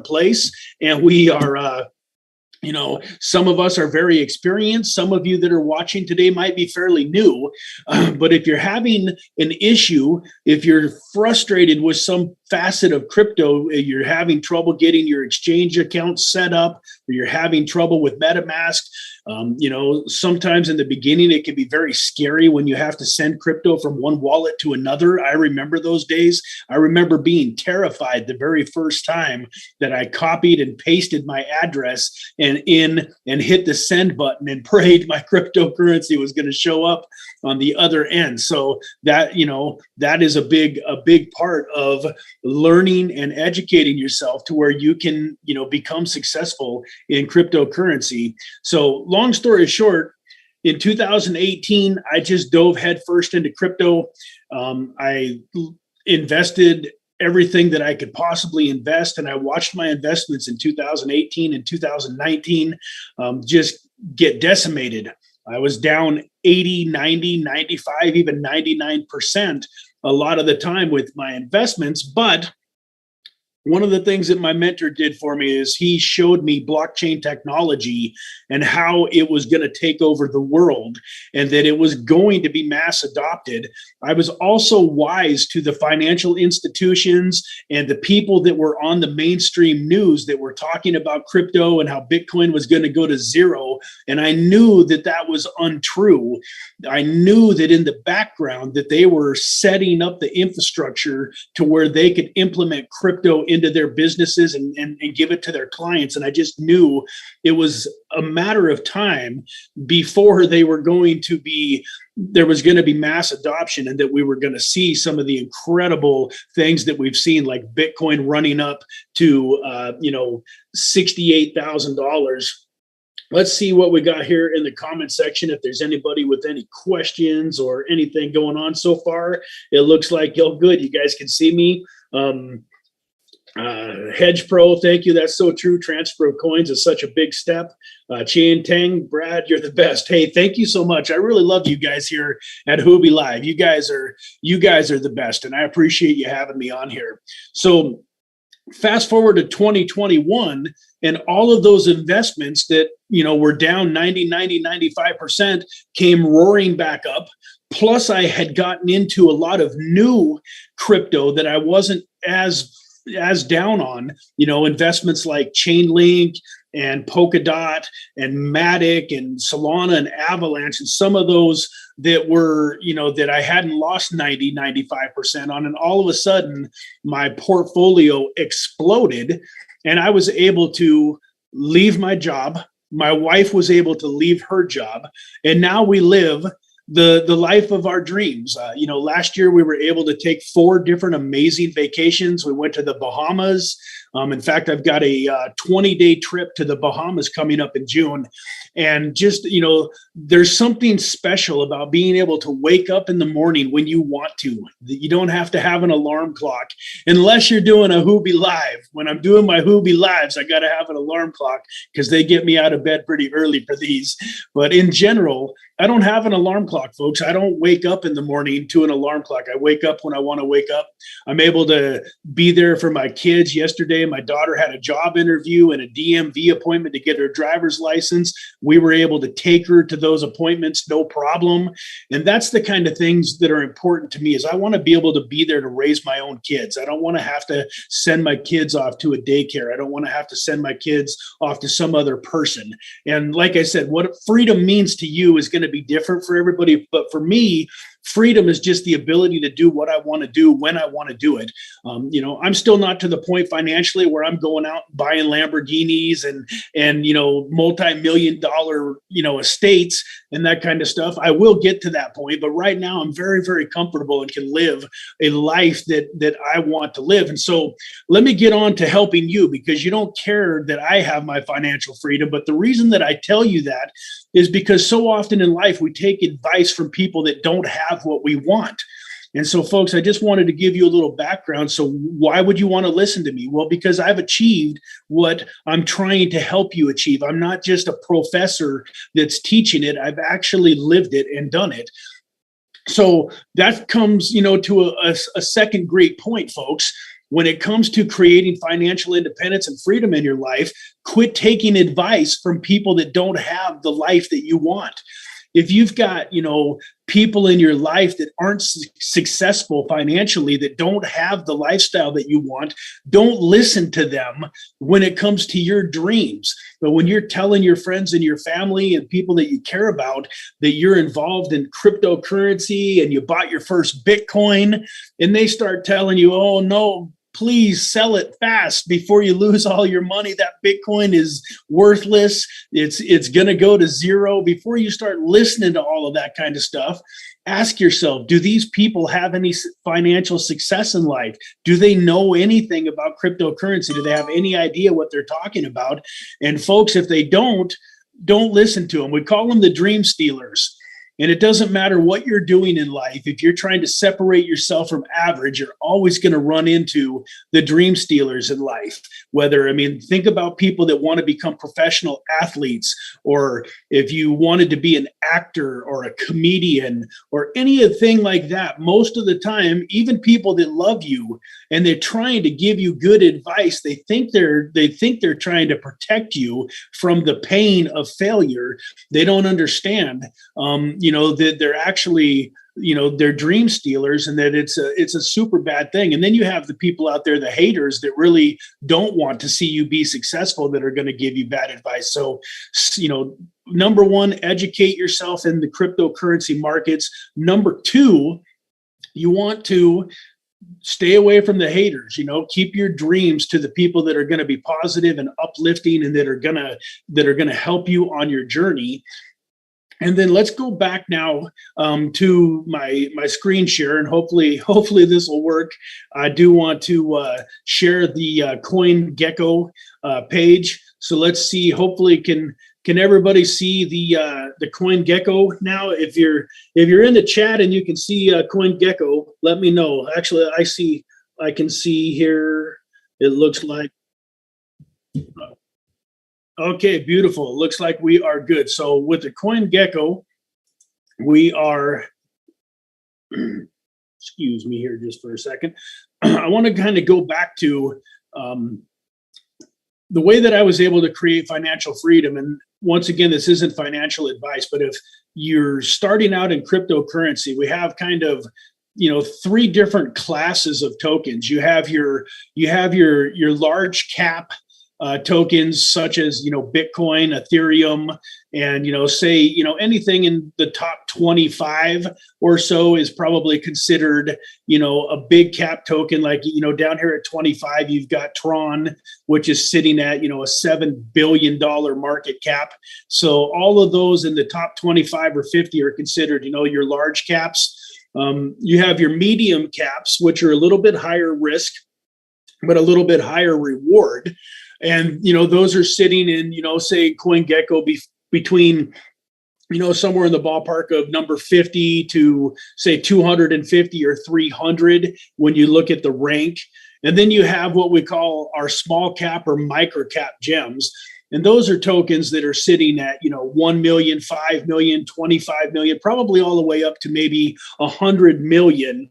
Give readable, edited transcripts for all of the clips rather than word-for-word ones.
place, and we are some of us are very experienced. Some of you that are watching today might be fairly new. But if you're having an issue, if you're frustrated with some facet of crypto, you're having trouble getting your exchange account set up, or you're having trouble with MetaMask, sometimes in the beginning, it can be very scary when you have to send crypto from one wallet to another. I remember those days. I remember being terrified the very first time that I copied and pasted my address and hit the send button and prayed my cryptocurrency was going to show up on the other end. So that is a big part of learning and educating yourself to where you can, become successful in cryptocurrency. So long story short, in 2018, I just dove headfirst into crypto. I invested everything that I could possibly invest, and I watched my investments in 2018 and 2019 just get decimated. I was down 80, 90, 95, even 99% a lot of the time with my investments. But one of the things that my mentor did for me is he showed me blockchain technology and how it was going to take over the world and that it was going to be mass adopted. I was also wise to the financial institutions and the people that were on the mainstream news that were talking about crypto and how Bitcoin was going to go to zero. And I knew that that was untrue. I knew that in the background that they were setting up the infrastructure to where they could implement crypto into their businesses and give it to their clients. And I just knew it was a matter of time before there was going to be mass adoption, and that we were going to see some of the incredible things that we've seen, like Bitcoin running up to $68,000. Let's see what we got here in the comment section. If there's anybody with any questions or anything going on so far, it looks like you're good. You guys can see me. Hedge Pro, thank you. That's so true. Transfer of coins is such a big step. Chien Tang, Brad, you're the best. Hey, thank you so much. I really love you guys here at Huobi Live. You guys are the best, and I appreciate you having me on here. So fast forward to 2021, and all of those investments that were down 90, 95% came roaring back up. Plus, I had gotten into a lot of new crypto that I wasn't as down on, investments like Chainlink and Polkadot and Matic and Solana and Avalanche, and some of those that were, that I hadn't lost 90, 95% on. And all of a sudden, my portfolio exploded, and I was able to leave my job. My wife was able to leave her job, and now we live the life of our dreams. Last year we were able to take 4 different amazing vacations. We went to the Bahamas. In fact, I've got a 20-day trip to the Bahamas coming up in June. And just, there's something special about being able to wake up in the morning when you want to. You don't have to have an alarm clock unless you're doing a Huobi Live. When I'm doing my Huobi Lives, I got to have an alarm clock because they get me out of bed pretty early for these. But in general, I don't have an alarm clock, folks. I don't wake up in the morning to an alarm clock. I wake up when I want to wake up. I'm able to be there for my kids. Yesterday, my daughter had a job interview and a DMV appointment to get her driver's license. We were able to take her to those appointments, no problem. And that's the kind of things that are important to me, is I want to be able to be there to raise my own kids. I don't want to have to send my kids off to a daycare. I don't want to have to send my kids off to some other person. And like I said, what freedom means to you is going to be different for everybody. But for me, freedom is just the ability to do what I want to do when I want to do it. I'm still not to the point financially where I'm going out and buying Lamborghinis and multi-million dollar, estates and that kind of stuff. I will get to that point, but right now I'm very, very comfortable and can live a life that I want to live. And so let me get on to helping you, because you don't care that I have my financial freedom. But the reason that I tell you that is because so often in life we take advice from people that don't have what we want. And so, folks, I just wanted to give you a little background. So why would you want to listen to me? Well, because I've achieved what I'm trying to help you achieve. I'm not just a professor that's teaching it. I've actually lived it and done it. So that comes, to a second great point, folks. when it comes to creating financial independence and freedom in your life, quit taking advice from people that don't have the life that you want. If you've got, people in your life that aren't successful financially, that don't have the lifestyle that you want, don't listen to them when it comes to your dreams. But when you're telling your friends and your family and people that you care about that you're involved in cryptocurrency and you bought your first Bitcoin, and they start telling you, oh no, please sell it fast before you lose all your money. That Bitcoin is worthless. It's going to go to zero. Before you start listening to all of that kind of stuff, ask yourself, do these people have any financial success in life? Do they know anything about cryptocurrency? Do they have any idea what they're talking about? And folks, if they don't listen to them. We call them the dream stealers. And it doesn't matter what you're doing in life. If you're trying to separate yourself from average, you're always going to run into the dream stealers in life. Think about people that want to become professional athletes, or if you wanted to be an actor or a comedian or anything like that. Most of the time, even people that love you and they're trying to give you good advice, they think they're trying to protect you from the pain of failure. They don't understand. That they're actually, they're dream stealers, and that it's a super bad thing. And then you have the people out there, the haters, that really don't want to see you be successful, that are going to give you bad advice. So, number one, educate yourself in the cryptocurrency markets. Number two, you want to stay away from the haters. Keep your dreams to the people that are going to be positive and uplifting, and that are going to help you on your journey. And then let's go back now to my screen share, and hopefully this will work. I do want to share the CoinGecko page. So let's see. Hopefully, can everybody see the CoinGecko now? If you're in the chat and you can see CoinGecko, let me know. Actually, I can see here. It looks like. Okay, beautiful. It looks like we are good. So with the CoinGecko, we are, excuse me here just for a second. I want to kind of go back to the way that I was able to create financial freedom. And once again, this isn't financial advice, but if you're starting out in cryptocurrency, we have kind of three different classes of tokens. You have your large cap tokens, such as Bitcoin, Ethereum, and say anything in the top 25 or so is probably considered a big cap token. Like down here at 25, you've got Tron, which is sitting at a $7 billion market cap. So all of those in the top 25 or 50 are considered your large caps. You have your medium caps, which are a little bit higher risk but a little bit higher reward. And, those are sitting in, say CoinGecko between, somewhere in the ballpark of number 50 to say 250 or 300 when you look at the rank. And then you have what we call our small cap or micro cap gems. And those are tokens that are sitting at, 1 million, 5 million, 25 million, probably all the way up to maybe $100 million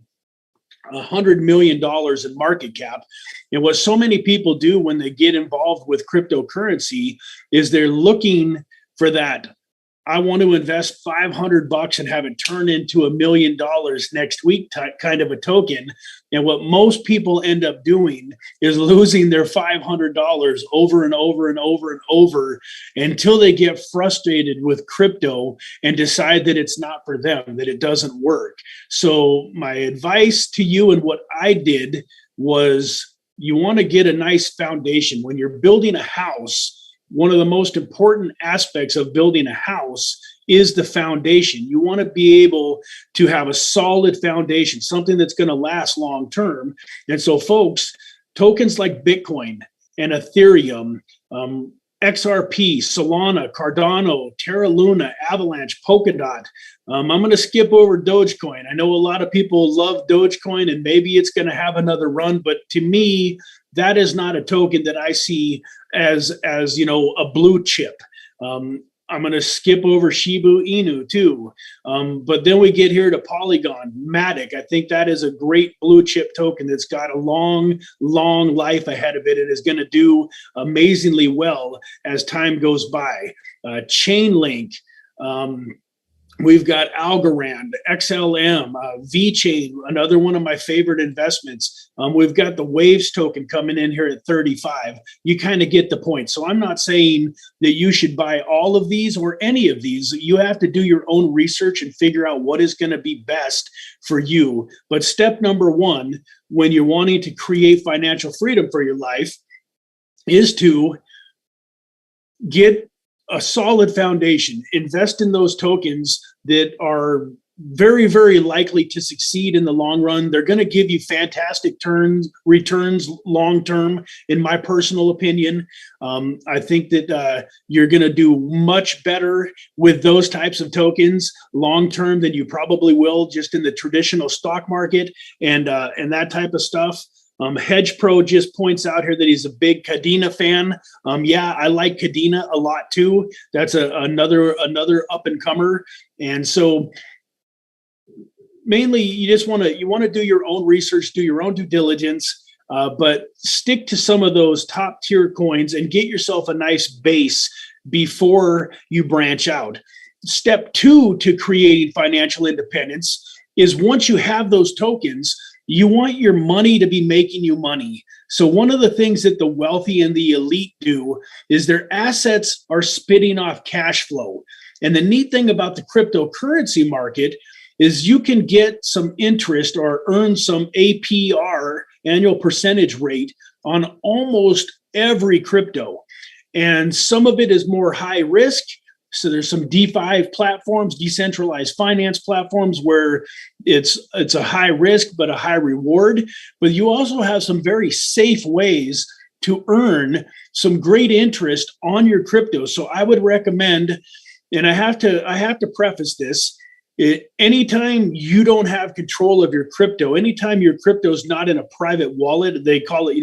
in market cap. And what so many people do when they get involved with cryptocurrency is they're looking for that. I want to invest $500 and have it turn into $1 million next week kind of a token. And what most people end up doing is losing their $500 over and over and over and over until they get frustrated with crypto and decide that it's not for them, that it doesn't work. So my advice to you and what I did was, you want to get a nice foundation. When you're building a house, one of the most important aspects of building a house is the foundation. You want to be able to have a solid foundation, something that's going to last long term. And so, folks, tokens like Bitcoin and Ethereum, XRP, Solana, Cardano, Terra Luna, Avalanche, Polkadot. I'm going to skip over Dogecoin. I know a lot of people love Dogecoin, and maybe it's going to have another run, but to me, that is not a token that I see as a blue chip. I'm going to skip over Shibu Inu too. But then we get here to Polygon, Matic. I think that is a great blue chip token that's got a long, long life ahead of it. It is going to do amazingly well as time goes by. Chainlink. We've got Algorand, XLM, VeChain, another one of my favorite investments. We've got the Waves token coming in here at 35. You kind of get the point. So I'm not saying that you should buy all of these or any of these. You have to do your own research and figure out what is going to be best for you. But step number one, when you're wanting to create financial freedom for your life, is to get a solid foundation. Invest in those tokens that are very, very likely to succeed in the long run. They're going to give you fantastic returns long term, in my personal opinion. I think that you're going to do much better with those types of tokens long term than you probably will just in the traditional stock market and that type of stuff. Hedge Pro just points out here that he's a big Cadena fan. Yeah, I like Cadena a lot too. That's another up and comer. And so mainly you just want to do your own research, do your own due diligence, but stick to some of those top tier coins and get yourself a nice base before you branch out. Step two to creating financial independence is once you have those tokens, you want your money to be making you money. So one of the things that the wealthy and the elite do is their assets are spitting off cash flow. And the neat thing about the cryptocurrency market is you can get some interest or earn some APR, annual percentage rate, on almost every crypto. And some of it is more high risk. So there's some DeFi platforms, decentralized finance platforms, where it's a high risk but a high reward. But you also have some very safe ways to earn some great interest on your crypto. So I would recommend, and I have to preface this, anytime you don't have control of your crypto, anytime your crypto is not in a private wallet, they call it,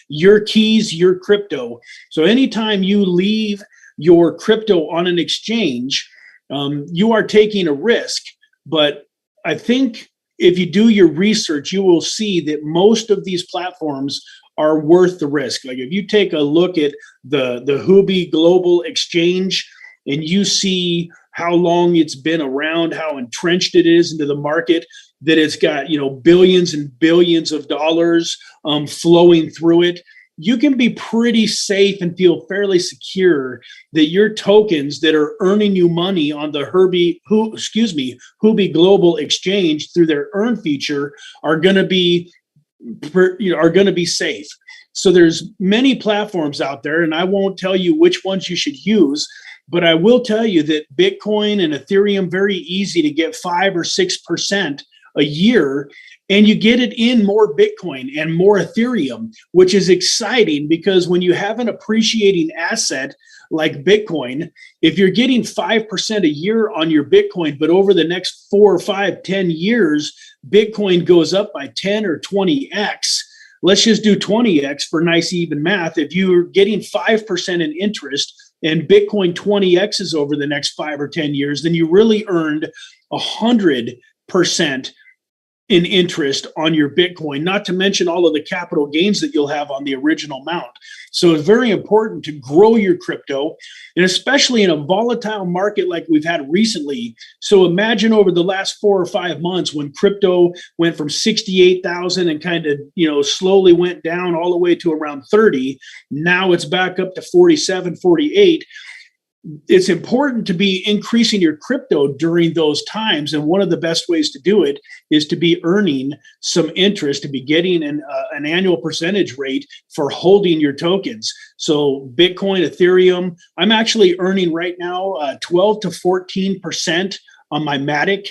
your keys, your crypto. So anytime you leave your crypto on an exchange, you are taking a risk. But I think if you do your research, you will see that most of these platforms are worth the risk. Like if you take a look at the Huobi Global exchange and you see how long it's been around, how entrenched it is into the market, that it's got billions and billions of dollars flowing through it, you can be pretty safe and feel fairly secure that your tokens that are earning you money on the Huobi Global exchange through their earn feature are going to be safe. So there's many platforms out there, and I won't tell you which ones you should use, but I will tell you that Bitcoin and Ethereum, very easy to get 5 or 6% a year. And you get it in more Bitcoin and more Ethereum, which is exciting because when you have an appreciating asset like Bitcoin, if you're getting 5% a year on your Bitcoin, but over the next 4 or 5, 10 years, Bitcoin goes up by 10 or 20x. Let's just do 20x for nice even math. If you're getting 5% in interest and Bitcoin 20x's over the next 5 or 10 years, then you really earned 100% in interest on your Bitcoin, not to mention all of the capital gains that you'll have on the original amount. So it's very important to grow your crypto, and especially in a volatile market like we've had recently. So imagine over the last 4 or 5 months when crypto went from 68,000 and kind of, slowly went down all the way to around 30. Now it's back up to 47, 48. It's important to be increasing your crypto during those times. And one of the best ways to do it is to be earning some interest, to be getting an annual percentage rate for holding your tokens. So Bitcoin, Ethereum, I'm actually earning right now 12 to 14% on my Matic.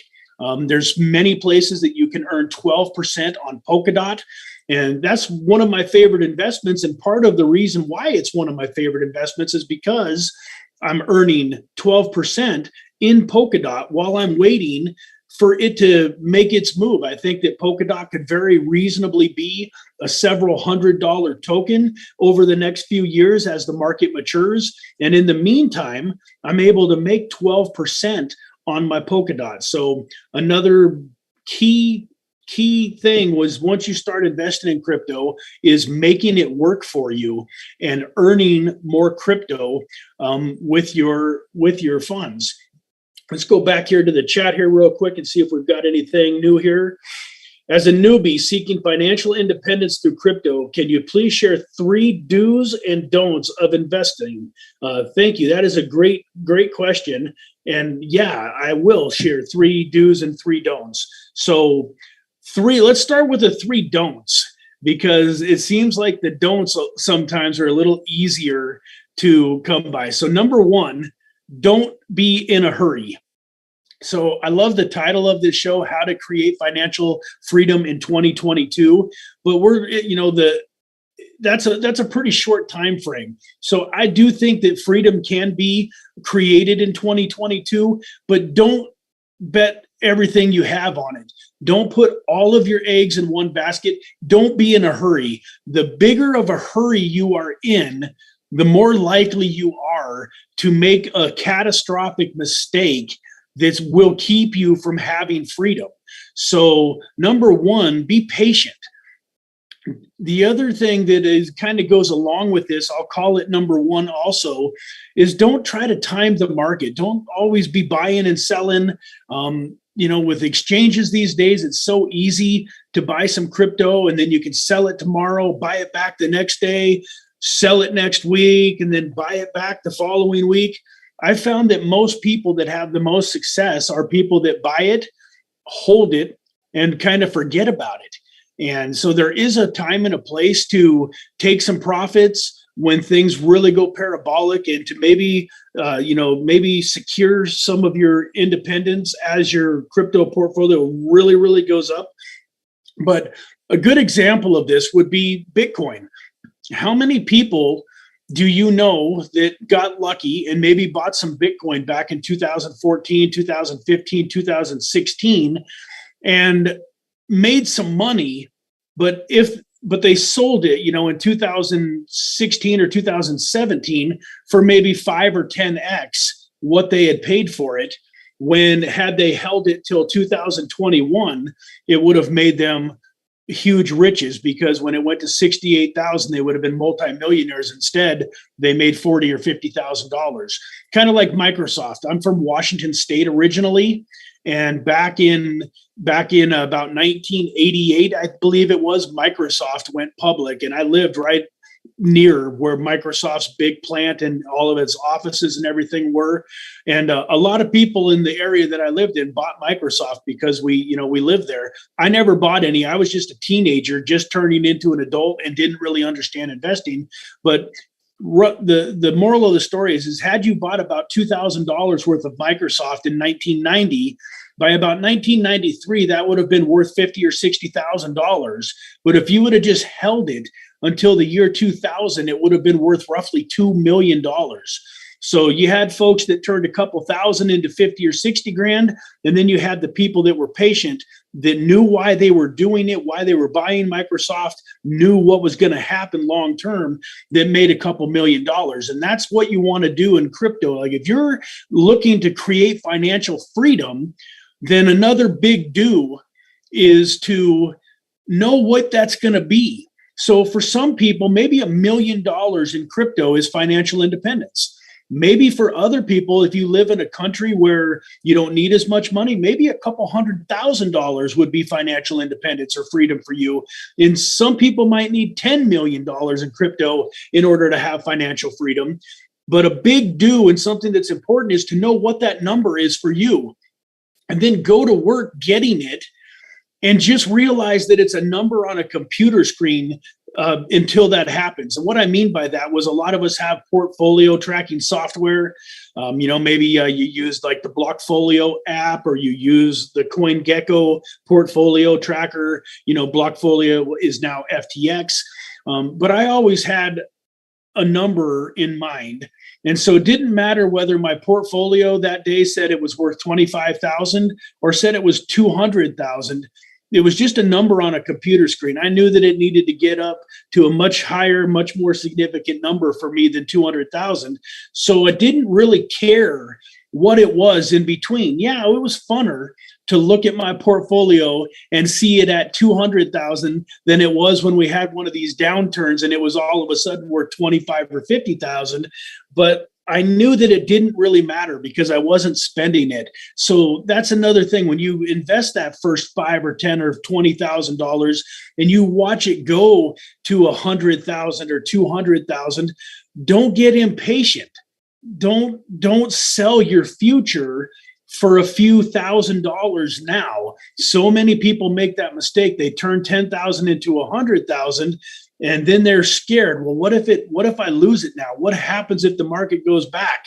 There's many places that you can earn 12% on Polkadot. And that's one of my favorite investments. And part of the reason why it's one of my favorite investments is because I'm earning 12% in Polkadot while I'm waiting for it to make its move. I think that Polkadot could very reasonably be a several $100 token over the next few years as the market matures. And in the meantime, I'm able to make 12% on my Polkadot. So another key thing was, once you start investing in crypto, is making it work for you and earning more crypto with your funds. Let's go back here to the chat here real quick and see if we've got anything new here. As a newbie seeking financial independence through crypto, can you please share 3 do's and don'ts of investing? Thank you. That is a great question. And yeah, I will share 3 do's and 3 don'ts. So let's start with the 3 don'ts, because it seems like the don'ts sometimes are a little easier to come by. So number 1, don't be in a hurry. So I love the title of this show, How to Create Financial Freedom in 2022. But that's a pretty short time frame. So I do think that freedom can be created in 2022, but don't bet everything you have on it. Don't put all of your eggs in one basket. Don't be in a hurry. The bigger of a hurry you are in, the more likely you are to make a catastrophic mistake that will keep you from having freedom. So number 1, be patient. The other thing that is kind of goes along with this, I'll call it number 1 also, is don't try to time the market. Don't always be buying and selling. With exchanges these days, it's so easy to buy some crypto and then you can sell it tomorrow, buy it back the next day, sell it next week, and then buy it back the following week. I found that most people that have the most success are people that buy it, hold it, and kind of forget about it. And so there is a time and a place to take some profits when things really go parabolic, and to maybe secure some of your independence as your crypto portfolio really, really goes up. But a good example of this would be Bitcoin. How many people do you know that got lucky and maybe bought some Bitcoin back in 2014, 2015, 2016 and made some money, but they sold it, in 2016 or 2017 for maybe 5 or 10x what they had paid for it, when had they held it till 2021, it would have made them huge riches, because when it went to 68,000, they would have been multimillionaires. Instead, they made $40,000 or $50,000. Kind of like Microsoft. I'm from Washington State originally, and back in about 1988, I believe it was, Microsoft went public, and I lived right near where Microsoft's big plant and all of its offices and everything were. And a lot of people in the area that I lived in bought Microsoft because we lived there. I never bought any. I was just a teenager, just turning into an adult, and didn't really understand investing. But the moral of the story is had you bought about $2,000 worth of Microsoft in 1990, by about 1993, that would have been worth $50,000 or $60,000. But if you would have just held it until the year 2000, it would have been worth roughly $2 million. So you had folks that turned a couple thousand into 50 or 60 grand. And then you had the people that were patient, that knew why they were doing it, why they were buying Microsoft, knew what was going to happen long term, that made a couple $1 million. And that's what you want to do in crypto. Like, if you're looking to create financial freedom, then another big do is to know what that's going to be. So for some people, maybe $1 million in crypto is financial independence. Maybe for other people, if you live in a country where you don't need as much money, maybe a couple $100,000 would be financial independence or freedom for you. And some people might need $10 million in crypto in order to have financial freedom. But a big do, and something that's important, is to know what that number is for you, and then go to work getting it, and just realize that it's a number on a computer screen until that happens. And what I mean by that was, a lot of us have portfolio tracking software. Maybe you use like the Blockfolio app, or you use the CoinGecko portfolio tracker. Blockfolio is now FTX. But I always had a number in mind. And so it didn't matter whether my portfolio that day said it was worth 25,000 or said it was 200,000. It was just a number on a computer screen. I knew that it needed to get up to a much higher, much more significant number for me than 200,000. So I didn't really care what it was in between. Yeah, it was funner to look at my portfolio and see it at 200,000 than it was when we had one of these downturns and it was all of a sudden worth 25 or 50,000. But I knew that it didn't really matter because I wasn't spending it. So that's another thing. When you invest that first $5 or $10 or $20,000 and you watch it go to 100,000 or 200,000, don't get impatient. Don't sell your future for a few $1,000s now. So many people make that mistake. They turn 10,000 into 100,000. And then they're scared. Well, what if I lose it now? What happens if the market goes back?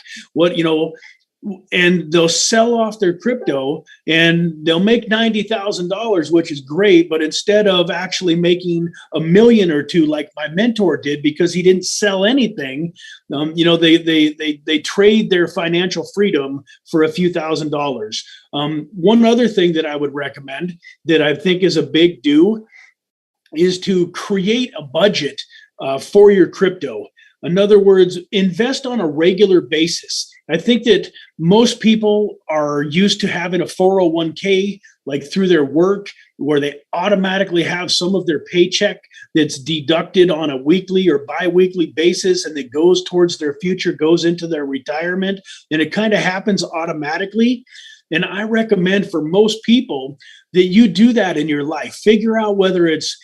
And they'll sell off their crypto and they'll make $90,000, which is great. But instead of actually making $1 million or $2 million, like my mentor did, because he didn't sell anything, they trade their financial freedom for a few $1,000s. One other thing that I would recommend that I think is a big do is to create a budget for your crypto. In other words, invest on a regular basis. I think that most people are used to having a 401k, like through their work, where they automatically have some of their paycheck that's deducted on a weekly or biweekly basis, and that goes towards their future, goes into their retirement, and it kind of happens automatically. And I recommend for most people that you do that in your life. Figure out whether it's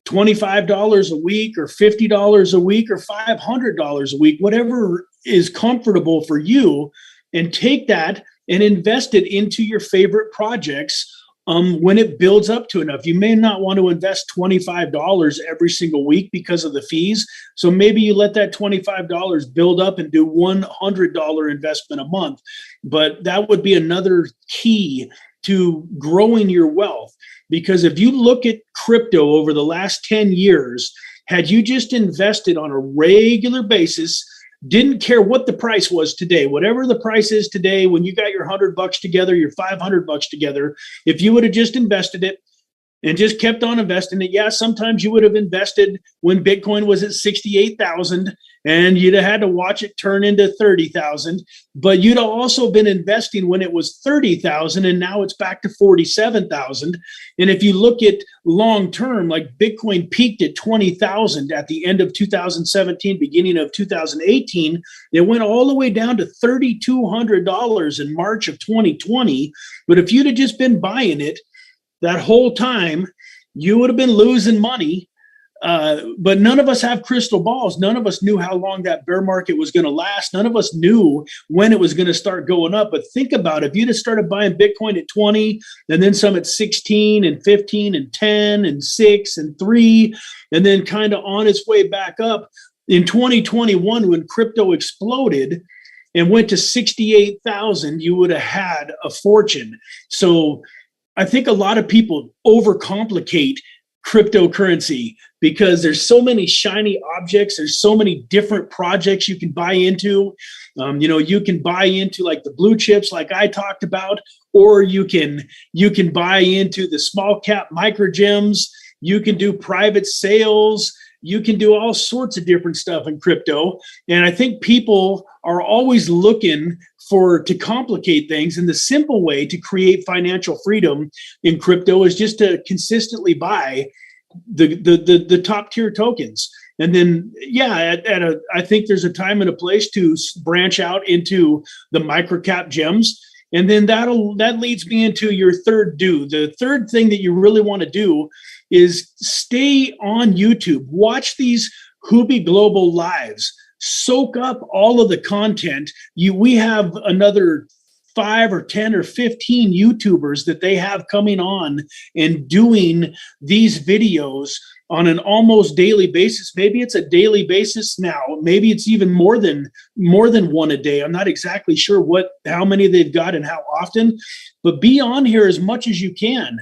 $25 a week or $50 a week or $500 a week, whatever is comfortable for you, and take that and invest it into your favorite projects when it builds up to enough. You may not want to invest $25 every single week because of the fees. So maybe you let that $25 build up and do $100 investment a month. But that would be another key to growing your wealth. Because if you look at crypto over the last 10 years, had you just invested on a regular basis, didn't care what the price was today, whatever the price is today, when you got your $100 together, your $500 together, if you would have just invested it and just kept on investing it, yeah, sometimes you would have invested when Bitcoin was at 68,000 and you'd have had to watch it turn into 30,000, but you'd have also been investing when it was 30,000 and now it's back to 47,000. And if you look at long term, like Bitcoin peaked at 20,000 at the end of 2017, beginning of 2018, it went all the way down to $3,200 in March of 2020. But if you'd have just been buying it that whole time, you would have been losing money. But none of us have crystal balls. None of us knew how long that bear market was going to last. None of us knew when it was going to start going up. But think about it. If you'd have started buying Bitcoin at 20 and then some at 16 and 15 and 10 and 6 and 3, and then kind of on its way back up in 2021 when crypto exploded and went to 68,000, you would have had a fortune. So I think a lot of people overcomplicate cryptocurrency because there's so many shiny objects. There's so many different projects you can buy into. You can buy into like the blue chips, like I talked about, or you can buy into the small cap micro gems. You can do private sales. You can do all sorts of different stuff in crypto. And I think people are always looking to complicate things. And the simple way to create financial freedom in crypto is just to consistently buy the top tier tokens. And then, yeah, I think there's a time and a place to branch out into the microcap gems. And then that leads me into your third do. The third thing that you really want to do is stay on YouTube. Watch these Huobi Global lives. Soak up all of the content. We have another 5 or 10 or 15 YouTubers that they have coming on and doing these videos on an almost daily basis. Maybe it's a daily basis now. Maybe it's even more than one a day. I'm not exactly sure how many they've got and how often, but be on here as much as you can.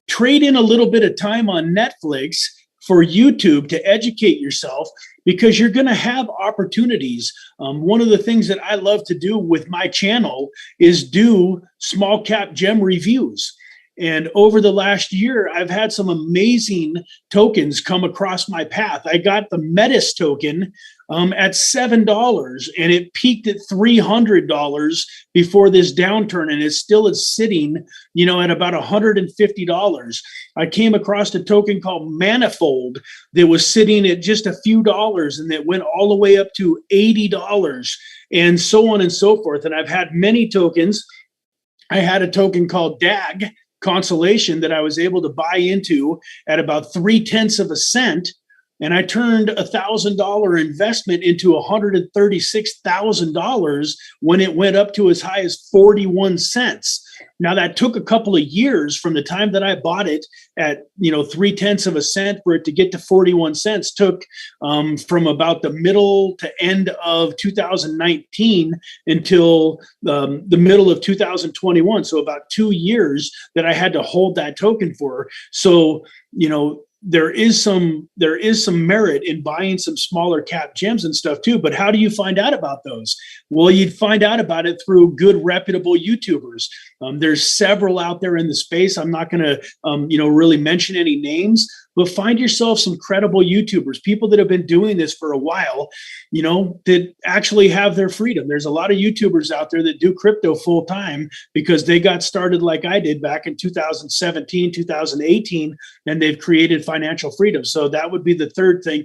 Trade in a little bit of time on Netflix for YouTube to educate yourself, because you're going to have opportunities. One of the things that I love to do with my channel is do small cap gem reviews. And over the last year, I've had some amazing tokens come across my path. I got the Metis token at $7, and it peaked at $300 before this downturn, and it still is sitting, at about $150. I came across a token called Manifold that was sitting at just a few dollars, and it went all the way up to $80, and so on and so forth. And I've had many tokens. I had a token called DAG, Consolation, that I was able to buy into at about 0.3 of a cent. And I turned $1,000 investment into $136,000 when it went up to as high as 41 cents. Now that took a couple of years from the time that I bought it at 0.3 of a cent for it to get to 41 cents. Took from about the middle to end of 2019 until the middle of 2021. So about 2 years that I had to hold that token for. So there is some merit in buying some smaller cap gems and stuff too. But how do you find out about those? Well, you'd find out about it through good, reputable YouTubers. There's several out there in the space. I'm not going to, really mention any names, but find yourself some credible YouTubers, people that have been doing this for a while, that actually have their freedom. There's a lot of YouTubers out there that do crypto full time because they got started like I did back in 2017, 2018, and they've created financial freedom. So that would be the third thing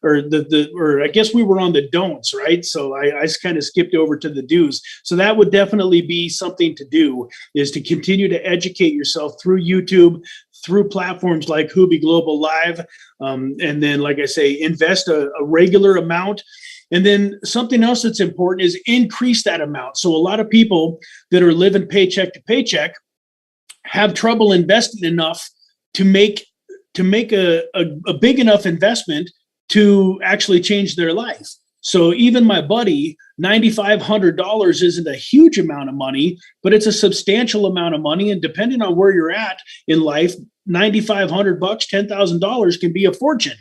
or I guess we were on the don'ts, right? So I kind of skipped over to the do's. So that would definitely be something to do, is to continue to educate yourself through YouTube, through platforms like Huobi Global Live. And then, like I say, invest a regular amount. And then something else that's important is increase that amount. So a lot of people that are living paycheck to paycheck have trouble investing enough to make a big enough investment to actually change their life. So even my buddy, $9,500 isn't a huge amount of money, but it's a substantial amount of money. And depending on where you're at in life, $9,500, $10,000 can be a fortune.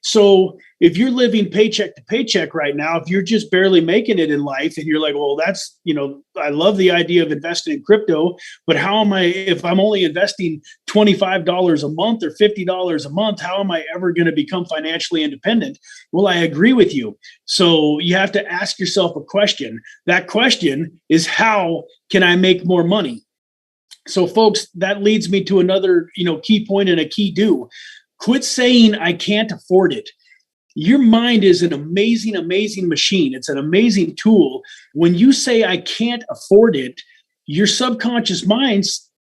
So if you're living paycheck to paycheck right now, if you're just barely making it in life and you're like, well, that's, I love the idea of investing in crypto, but how am I, if I'm only investing $25 a month or $50 a month, how am I ever going to become financially independent? Well, I agree with you. So you have to ask yourself a question. That question is, how can I make more money? So folks, that leads me to another, key point and a key do. Quit saying I can't afford it. Your mind is an amazing, amazing machine. It's an amazing tool. When you say I can't afford it, your subconscious mind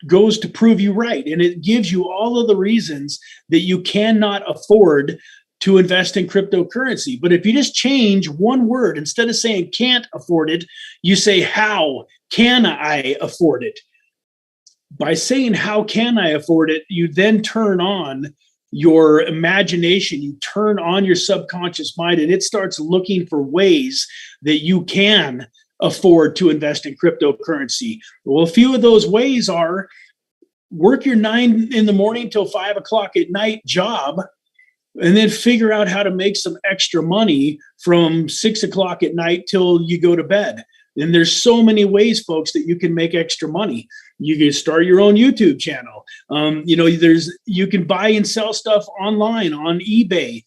goes to prove you right. And it gives you all of the reasons that you cannot afford to invest in cryptocurrency. But if you just change one word, instead of saying can't afford it, you say, how can I afford it? By saying how can I afford it, you then turn on your imagination, you turn on your subconscious mind, and it starts looking for ways that you can afford to invest in cryptocurrency. Well, a few of those ways are: work your 9 in the morning till 5 o'clock at night job, and then figure out how to make some extra money from 6 o'clock at night till you go to bed. And there's so many ways, folks, that you can make extra money. You can start your own YouTube channel. You can buy and sell stuff online on eBay.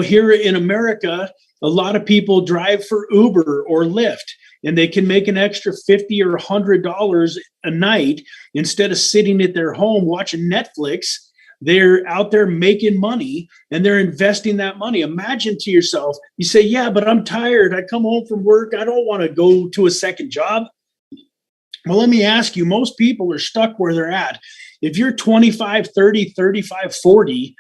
Here in America, a lot of people drive for Uber or Lyft, and they can make an extra $50 or $100 a night instead of sitting at their home watching Netflix. They're out there making money, and they're investing that money. Imagine to yourself, you say, yeah, but I'm tired. I come home from work. I don't want to go to a second job. Well, let me ask you, most people are stuck where they're at. If you're 25, 30, 35, 40,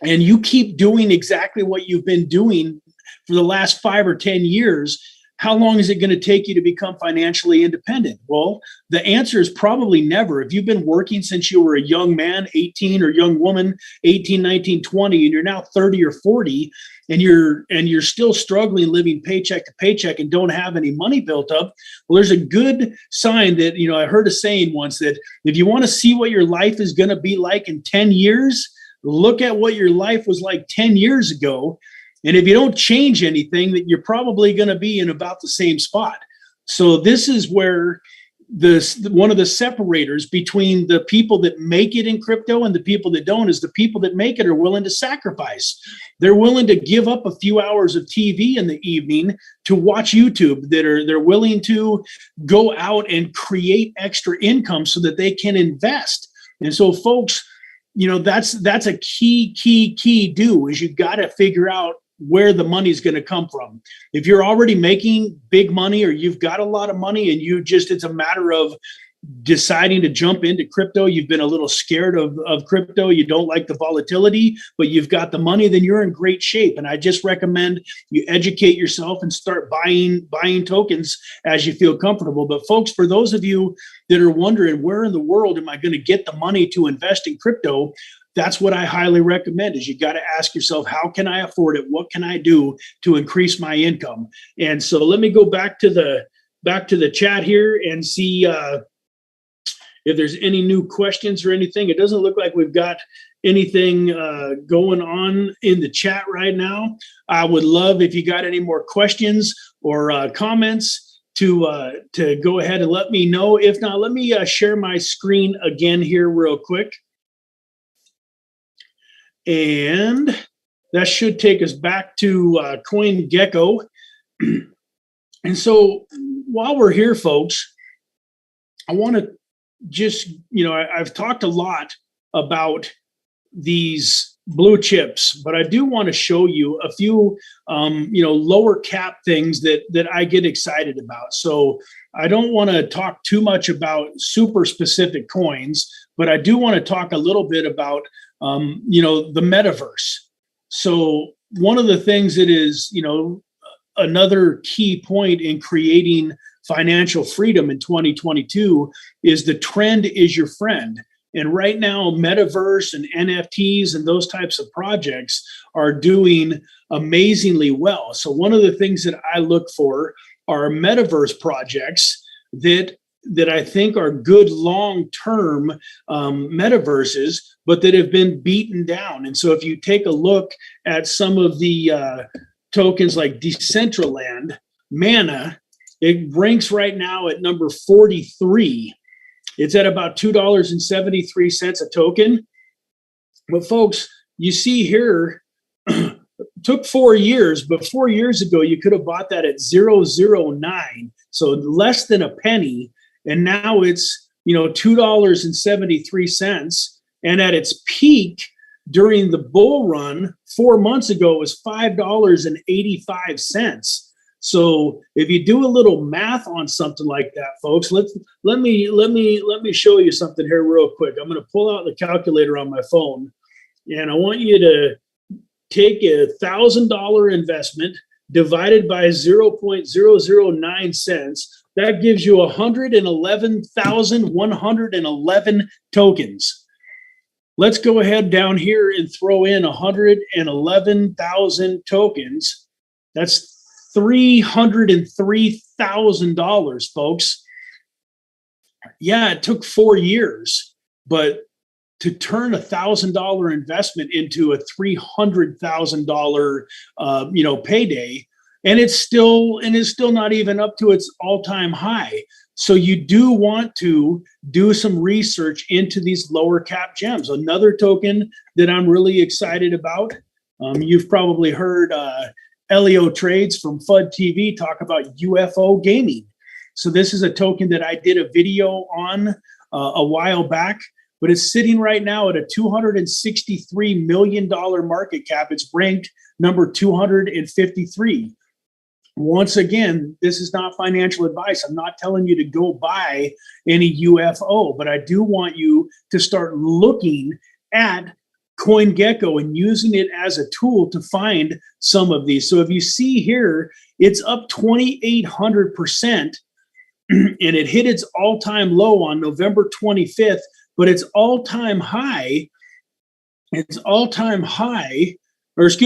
and you keep doing exactly what you've been doing for the last 5 or 10 years, how long is it going to take you to become financially independent? Well, the answer is probably never. If you've been working since you were a young man, 18, or young woman, 18, 19, 20, and you're now 30 or 40, and you're still struggling living paycheck to paycheck and don't have any money built up, well, there's a good sign that, I heard a saying once that if you want to see what your life is going to be like in 10 years, look at what your life was like 10 years ago. And if you don't change anything, that you're probably going to be in about the same spot. So this is where one of the separators between the people that make it in crypto and the people that don't is the people that make it are willing to sacrifice. They're willing to give up a few hours of TV in the evening to watch YouTube. They're willing to go out and create extra income so that they can invest. And so, folks, that's a key do is you got to figure out where the money's going to come from. If you're already making big money or you've got a lot of money and it's a matter of deciding to jump into crypto, you've been a little scared of crypto, you don't like the volatility, but you've got the money, then you're in great shape. And I just recommend you educate yourself and start buying tokens as you feel comfortable. But folks, for those of you that are wondering, where in the world am I going to get the money to invest in crypto? That's what I highly recommend is you got to ask yourself, how can I afford it? What can I do to increase my income? And so let me go back to the chat here and see if there's any new questions or anything. It doesn't look like we've got anything going on in the chat right now. I would love if you got any more questions or comments to go ahead and let me know. If not, let me share my screen again here real quick. And that should take us back to CoinGecko. And so while we're here, folks, I want to just, I've talked a lot about these blue chips, but I do want to show you a few, lower cap things that I get excited about. So I don't want to talk too much about super specific coins, but I do want to talk a little bit about the metaverse. So one of the things that is, another key point in creating financial freedom in 2022 is the trend is your friend. And right now, metaverse and NFTs and those types of projects are doing amazingly well. So one of the things that I look for are metaverse projects that I think are good long-term metaverses, but that have been beaten down. And so if you take a look at some of the tokens like Decentraland, Mana, it ranks right now at number 43. It's at about $2.73 a token. But folks, you see here, took 4 years, but 4 years ago, you could have bought that at 0.009, so less than a penny. And now it's, $2.73. And at its peak during the bull run 4 months ago, it was $5.85. So if you do a little math on something like that, folks, let me show you something here real quick. I'm going to pull out the calculator on my phone, and I want you to take $1,000 investment divided by 0.009 cents. That gives you 111,111 tokens. Let's go ahead down here and throw in 111,000 tokens. That's $303,000, folks. Yeah, it took 4 years, but to turn $1,000 investment into a $300,000, payday, and it's still not even up to its all-time high. So you do want to do some research into these lower cap gems. Another token that I'm really excited about. You've probably heard Elio Trades from FUD TV talk about Ufo Gaming. So this is a token that I did a video on a while back, but it's sitting right now at a $263 million market cap. It's ranked number 253. Once again, this is not financial advice. I'm not telling you to go buy any UFO, but I do want you to start looking at CoinGecko and using it as a tool to find some of these. So if you see here, it's up 2,800%, and it hit its all-time low on November 25th, but its all-time high, it's all-time high, it's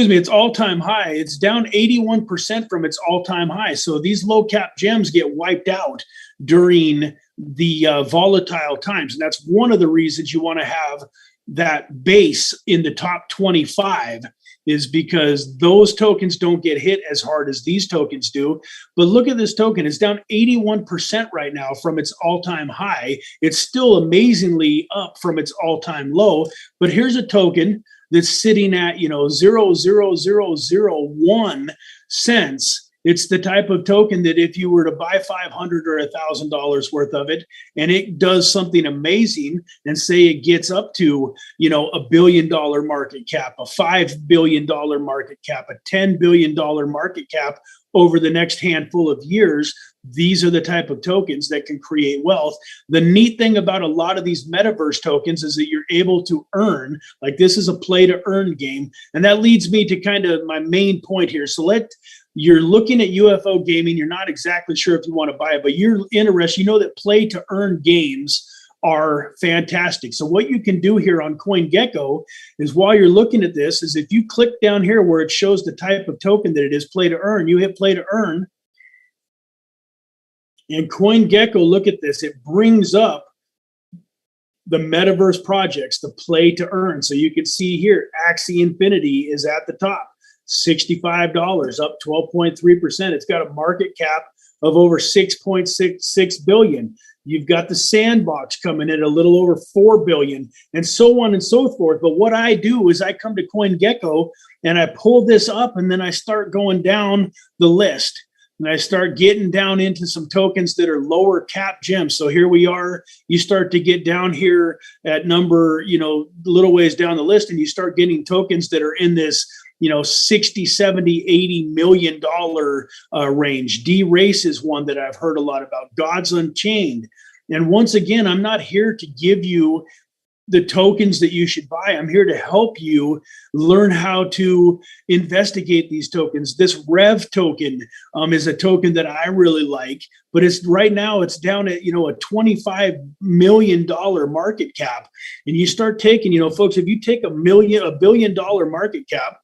down 81% from its all-time high. So these low-cap gems get wiped out during the volatile times. And that's one of the reasons you want to have that base in the top 25 is because those tokens don't get hit as hard as these tokens do. But look at this token. It's down 81% right now from its all-time high. It's still amazingly up from its all-time low. But here's a token that's sitting at, 0.00001 cents. It's the type of token that if you were to buy $500 or $1,000 worth of it, and it does something amazing, and say it gets up to, $1 billion market cap, a $5 billion market cap, a $10 billion market cap over the next handful of years, these are the type of tokens that can create wealth. The neat thing about a lot of these metaverse tokens is that you're able to earn, like this is a play to earn game. And that leads me to kind of my main point here. So you're looking at Ufo Gaming. You're not exactly sure if you want to buy it, but you're interested. You know that play to earn games are fantastic. So what you can do here on CoinGecko is, while you're looking at this, is if you click down here where it shows the type of token that it is, play to earn, you hit play to earn. And CoinGecko, look at this. It brings up the metaverse projects, the play to earn. So you can see here, Axie Infinity is at the top. $65, up 12.3%. It's got a market cap of over 6.66 billion. You've got the Sandbox coming in a little over 4 billion, and so on and so forth. But what I do is I come to CoinGecko and I pull this up, and then I start going down the list. And I start getting down into some tokens that are lower cap gems. So here we are. You start to get down here at number, little ways down the list, and you start getting tokens that are in this 60, 70, 80 million dollar range. D-Race is one that I've heard a lot about. Gods Unchained. And once again, I'm not here to give you the tokens that you should buy. I'm here to help you learn how to investigate these tokens. This Rev token is a token that I really like, but it's right now it's down at, a $25 million market cap. And you start taking, folks, if you take a billion dollar market cap,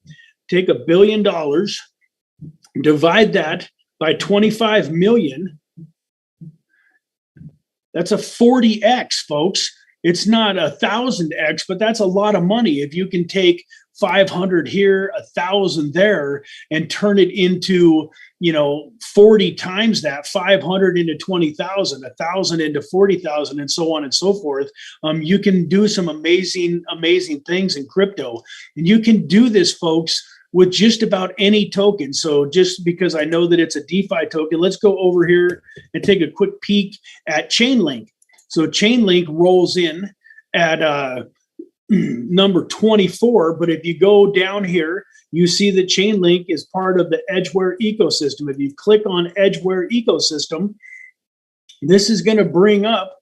take $1 billion, divide that by 25 million, that's a 40x, folks. It's not 1,000x, but that's a lot of money. If you can take 500 here, 1,000 there, and turn it into, 40 times that, 500 into 20,000, 1,000 into 40,000, and so on and so forth. You can do some amazing, amazing things in crypto. And you can do this, folks, with just about any token. So just because I know that it's a DeFi token, let's go over here and take a quick peek at Chainlink. So Chainlink rolls in at number 24, but if you go down here, you see that Chainlink is part of the Edgeware ecosystem. If you click on Edgeware ecosystem, this is going to bring up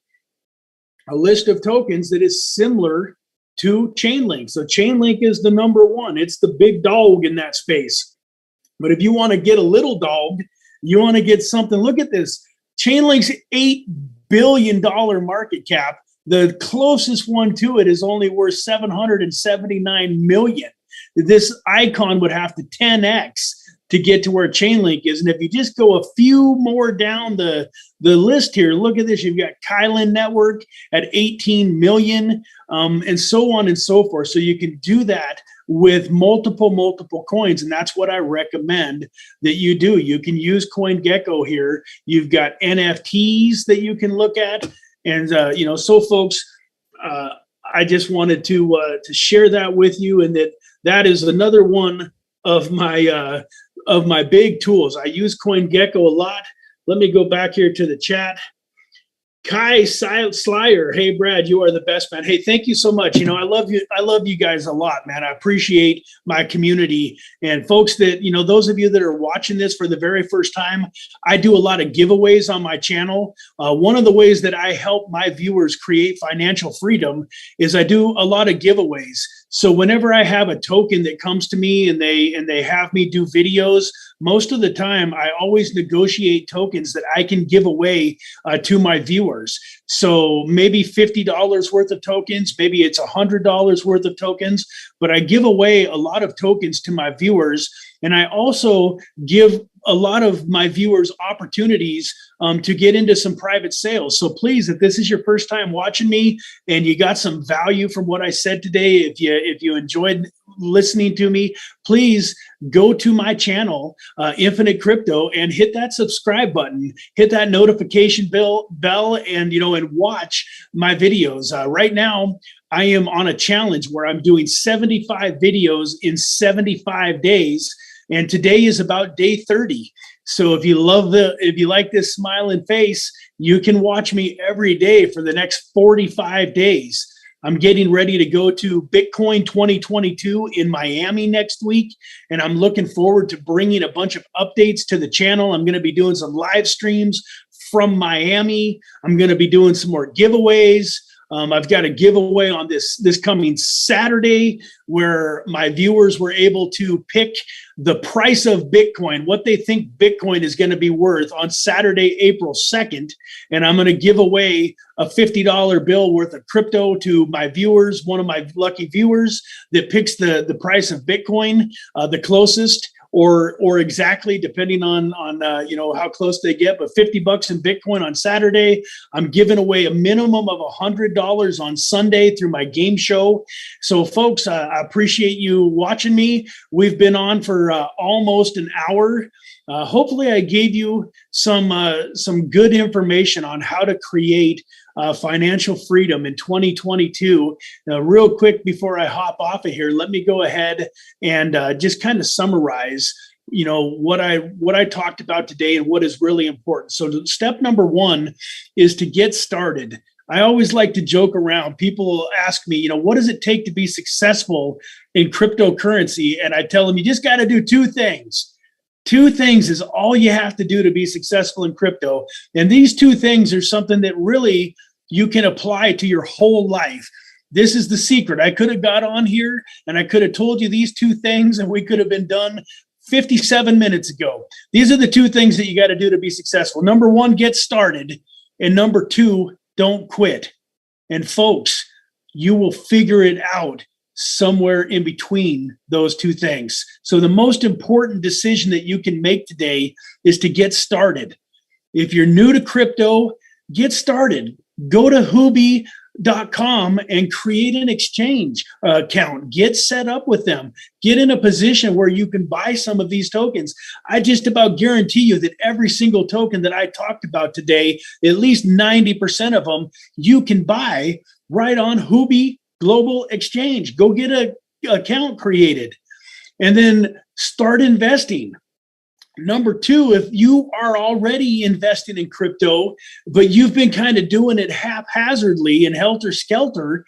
a list of tokens that is similar to Chainlink. So Chainlink is the number one. It's the big dog in that space. But if you want to get a little dog, you want to get something, look at this. Chainlink's $8 billion market cap. The closest one to it is only worth 779 million. This icon would have to 10x to get to where Chainlink is. And if you just go a few more down the list here, look at this. You've got Kylan Network at 18 million, and so on and so forth. So you can do that with multiple coins. And that's what I recommend that you do. You can use CoinGecko here. You've got NFTs that you can look at. And, so folks, I just wanted to share that with you, and that is another one of my big tools. I use CoinGecko a lot. Let me go back here to the chat. Kai Slyer, hey Brad, you are the best, man. Hey, thank you so much. I love you. I love you guys a lot, man. I appreciate my community and folks that, those of you that are watching this for the very first time, I do a lot of giveaways on my channel. One of the ways that I help my viewers create financial freedom is I do a lot of giveaways. So whenever I have a token that comes to me and they have me do videos, most of the time I always negotiate tokens that I can give away to my viewers. So maybe $50 worth of tokens, maybe it's $100 worth of tokens, but I give away a lot of tokens to my viewers. And I also give a lot of my viewers opportunities to get into some private sales. So please, if this is your first time watching me and you got some value from what I said today, if you enjoyed listening to me, please go to my channel, Infinite Crypto, and hit that subscribe button, hit that notification bell, and and watch my videos. Right now, I am on a challenge where I'm doing 75 videos in 75 days, and today is about day 30. So if you like this smiling face, you can watch me every day for the next 45 days. I'm getting ready to go to Bitcoin 2022 in Miami next week, and I'm looking forward to bringing a bunch of updates to the channel. I'm going to be doing some live streams from Miami. I'm going to be doing some more giveaways. I've got a giveaway on this coming Saturday where my viewers were able to pick the price of Bitcoin, what they think Bitcoin is going to be worth on Saturday, April 2nd. And I'm going to give away a $50 bill worth of crypto to my viewers, one of my lucky viewers that picks the price of Bitcoin the closest. Or exactly, depending on how close they get, but $50 in Bitcoin on Saturday. I'm giving away a minimum of $100 on Sunday through my game show. So, folks, I appreciate you watching me. We've been on for almost an hour. Hopefully, I gave you some good information on how to create financial freedom in 2022. Real quick before I hop off of here, let me go ahead and just kind of summarize, what I talked about today and what is really important. So step number one is to get started. I always like to joke around. People ask me, what does it take to be successful in cryptocurrency? And I tell them, you just got to do two things. Two things is all you have to do to be successful in crypto. And these two things are something that really you can apply to your whole life. This is the secret. I could have got on here and I could have told you these two things and we could have been done 57 minutes ago. These are the two things that you got to do to be successful. Number one, get started. And number two, don't quit. And folks, you will figure it out somewhere in between those two things. So the most important decision that you can make today is to get started. If you're new to crypto, get started. Go to Huobi.com and create an exchange account. Get set up with them. Get in a position where you can buy some of these tokens. I just about guarantee you that every single token that I talked about today, at least 90% of them, you can buy right on Huobi Global Exchange. Go get an account created and then start investing. Number two, if you are already investing in crypto, but you've been kind of doing it haphazardly and helter-skelter,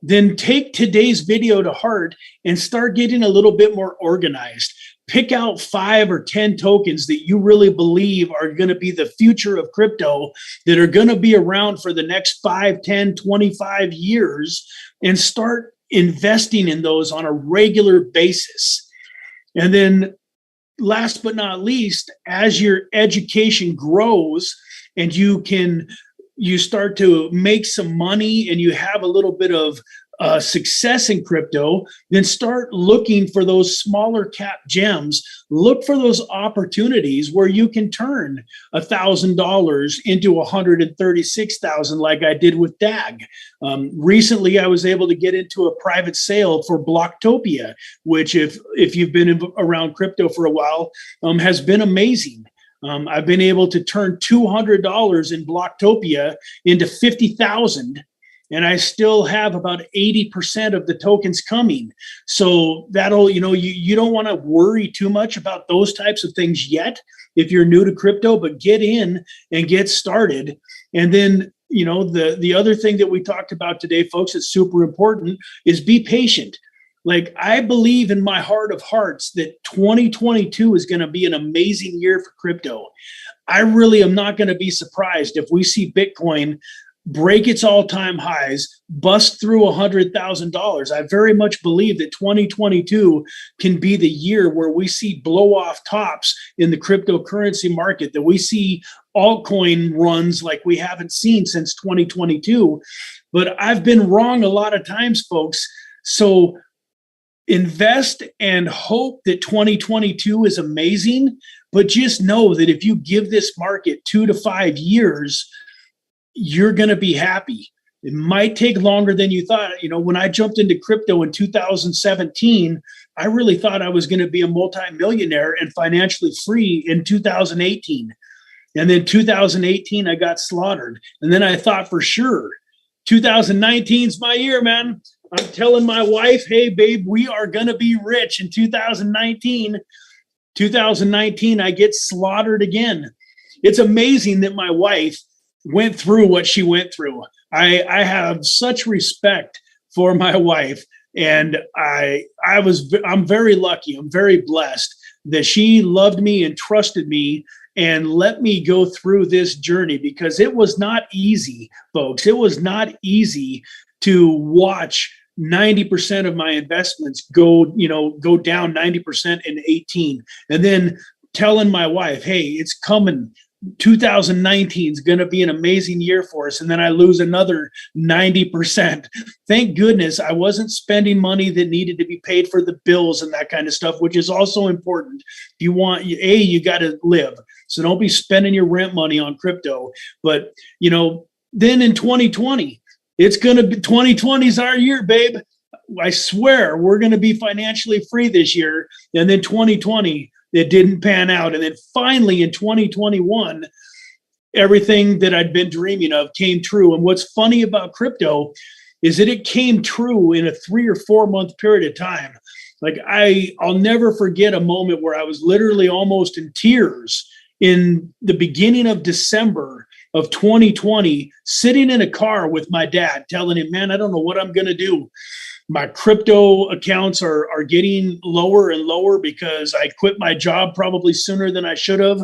then take today's video to heart and start getting a little bit more organized. Pick out 5 or 10 tokens that you really believe are going to be the future of crypto, that are going to be around for the next 5, 10, 25 years, and start investing in those on a regular basis. And then last but not least, as your education grows and you start to make some money and you have a little bit of success in crypto, then start looking for those smaller cap gems. Look for those opportunities where you can turn $1,000 into $136,000, like I did with DAG. Recently, I was able to get into a private sale for Blocktopia, which, if you've been around crypto for a while, has been amazing. I've been able to turn $200 in Blocktopia into $50,000. And I still have about 80% of the tokens coming. So that'll, you don't want to worry too much about those types of things yet if you're new to crypto, but get in and get started. And then, the other thing that we talked about today, folks, that's super important is be patient. Like, I believe in my heart of hearts that 2022 is going to be an amazing year for crypto. I really am not going to be surprised if we see Bitcoin break its all-time highs, bust through $100,000. I very much believe that 2022 can be the year where we see blow-off tops in the cryptocurrency market, that we see altcoin runs like we haven't seen since 2022. But I've been wrong a lot of times, folks. So invest and hope that 2022 is amazing, but just know that if you give this market 2 to 5 years, you're going to be happy. It might take longer than you thought. You know, when I jumped into crypto in 2017, I really thought I was going to be a multimillionaire and financially free in 2018. And then 2018, I got slaughtered. And then I thought for sure, 2019 is my year, man. I'm telling my wife, hey, babe, we are going to be rich in 2019. 2019, I get slaughtered again. It's amazing that my wife went through what she went through. I have such respect for my wife, and I'm very lucky. I'm very blessed that she loved me and trusted me and let me go through this journey, because it was not easy, folks. It was not easy to watch 90% of my investments go down 90% in 18, and then telling my wife, hey, it's coming. 2019 is going to be an amazing year for us. And then I lose another 90%. Thank goodness I wasn't spending money that needed to be paid for the bills and that kind of stuff, which is also important. If you want, you got to live. So don't be spending your rent money on crypto. But, then in 2020, it's going to be 2020 is our year, babe. I swear we're going to be financially free this year. And then 2020, it didn't pan out. And then finally in 2021, everything that I'd been dreaming of came true. And what's funny about crypto is that it came true in a 3 or 4 month period of time. Like I'll never forget a moment where I was literally almost in tears in the beginning of December of 2020, sitting in a car with my dad, telling him, man, I don't know what I'm going to do. My crypto accounts are getting lower and lower because I quit my job probably sooner than I should have.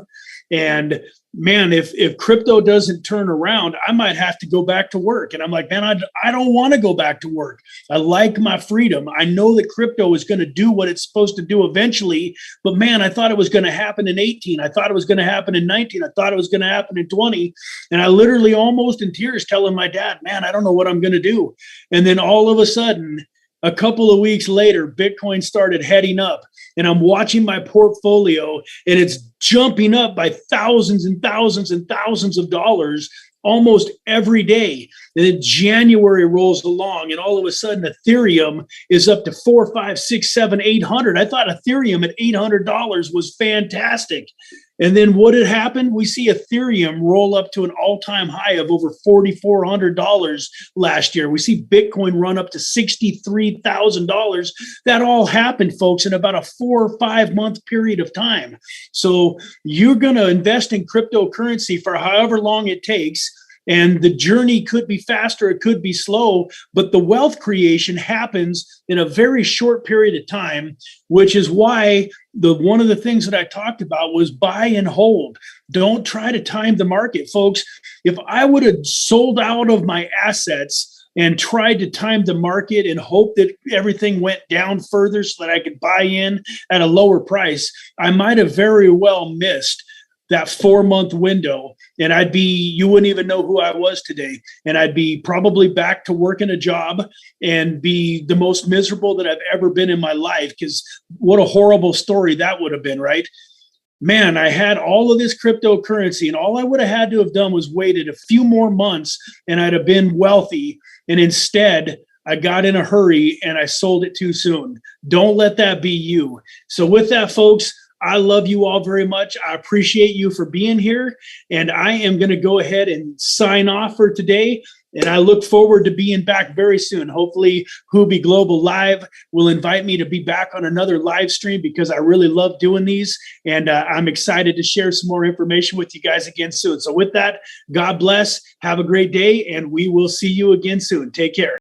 And man, if crypto doesn't turn around, I might have to go back to work. And I'm like, man, I don't want to go back to work. I like my freedom. I know that crypto is going to do what it's supposed to do eventually. But man, I thought it was going to happen in 18. I thought it was going to happen in 19. I thought it was going to happen in 20. And I literally almost in tears telling my dad, man, I don't know what I'm going to do. And then all of a sudden, a couple of weeks later, Bitcoin started heading up, and I'm watching my portfolio and it's jumping up by thousands and thousands and thousands of dollars almost every day. And then January rolls along, and all of a sudden Ethereum is up to 4, 5, 6, 7, 800. I thought Ethereum at $800 was fantastic. And then what had happened? We see Ethereum roll up to an all-time high of over $4,400 last year. We see Bitcoin run up to $63,000. That all happened, folks, in about a 4 or 5 month period of time. So you're going to invest in cryptocurrency for however long it takes. And the journey could be faster, it could be slow, but the wealth creation happens in a very short period of time, which is why one of the things that I talked about was buy and hold. Don't try to time the market, folks. If I would have sold out of my assets and tried to time the market and hope that everything went down further so that I could buy in at a lower price, I might have very well missed that 4 month window, and you wouldn't even know who I was today. And I'd be probably back to working a job and be the most miserable that I've ever been in my life, because what a horrible story that would have been, right? Man, I had all of this cryptocurrency, and all I would have had to have done was waited a few more months and I'd have been wealthy. And instead, I got in a hurry and I sold it too soon. Don't let that be you. So with that, folks, I love you all very much. I appreciate you for being here. And I am going to go ahead and sign off for today. And I look forward to being back very soon. Hopefully, Huobi Global Live will invite me to be back on another live stream, because I really love doing these. And I'm excited to share some more information with you guys again soon. So with that, God bless. Have a great day. And we will see you again soon. Take care.